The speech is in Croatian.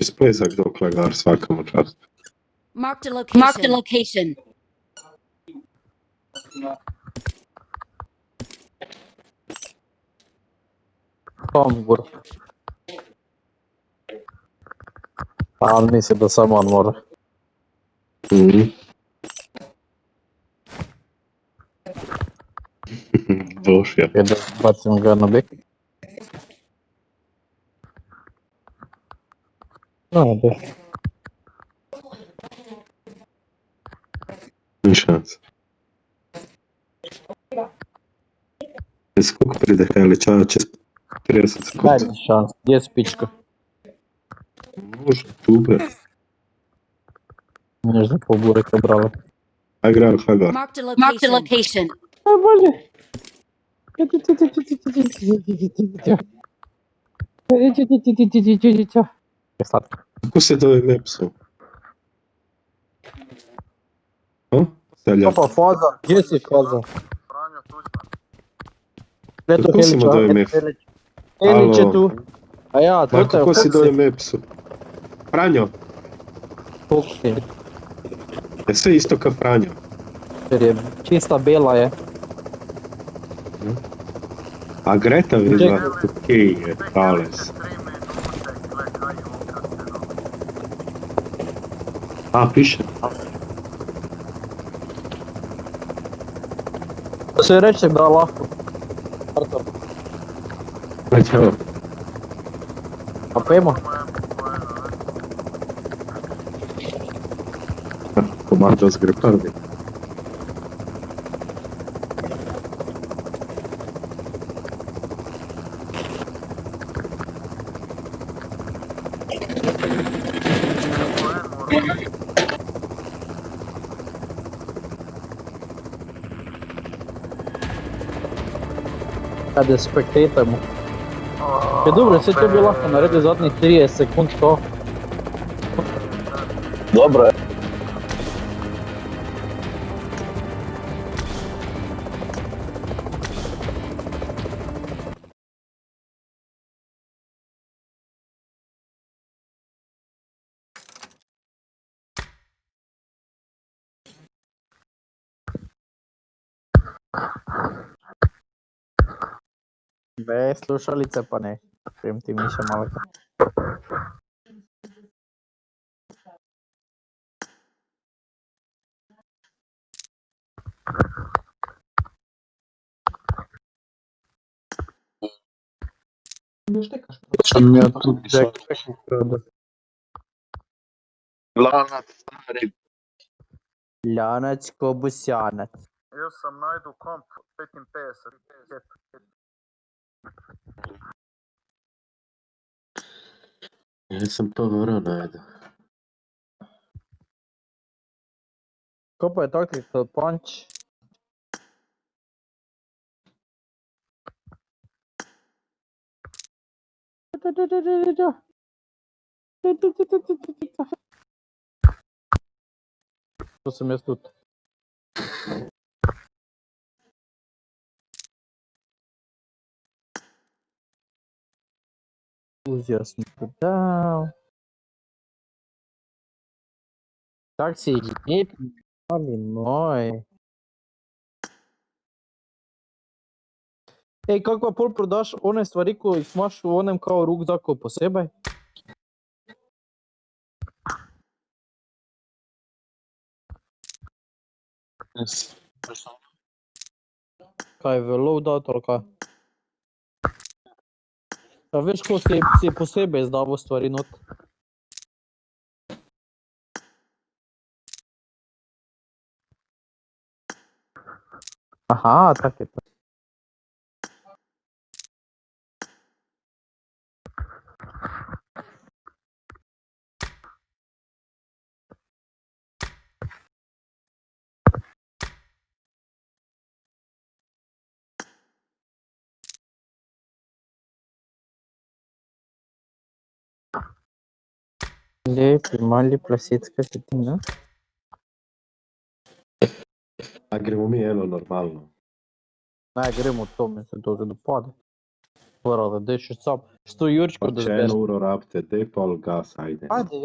splezak dokle gar, svaka mu čast. Marked a Marked a location. location. Tam gura. Ali mislim da samo on mora. Došja. Da bacim ga na bek. Da. Ni šans. Koliko pride Helića, čez 30 sekundi? Daj mi šans, gdje je spička? Može, tu bre. Možda po bureka brale. Aj graju Hagar. Marked a Marked a location. location. Bolje. Je slatko. Kako se zove Mepsu? Selja. Opa, faza. Gdje si faza? Franjo Tuđman. Kako si mu dao Mef? Elić je tu. A ja, Ma to je kako si dao Mepsu? Franjo, Foxy. je sve isto kao Franjo. Jer je čista bela je. A Greta izgleda okej je, Ales. 3 minute, gle kaj je ovdje. A, piše. Se reče da lahko. Znači, evo. A pojmo? Komandos gre prvi. Kada spektatamo. Je dobro, sve to bi lahko naredil zadnjih 30 sekund to. Dobro je. Bez slušalice pa ne. Prem ti Miša Maleka. Sam ja tu Lanac, stari. Ljanac ko busjanac. Jaz sam najdu komp 55. Jesam to morao najdu. Ko pa je tactical punch? To sem jaz tudi. Uzio sem dal. Tak si lep, mali moj. Ej, kako pa pol prodaš one stvari, ko jih imaš v onem kao rukzaku posebej? Kaj, v loadout ali kaj? A veš, ko si posebej izdavo stvari not? Aha, tak je to. Lepi, mali plasecka petina. A gremo mi eno normalno. Ne, gremo to, mi se to že dopade. Brate, daj še sam. 100 jurčkov da Pa če zberem. 1 uro rabite, dej pol gas, ajde. Ajde,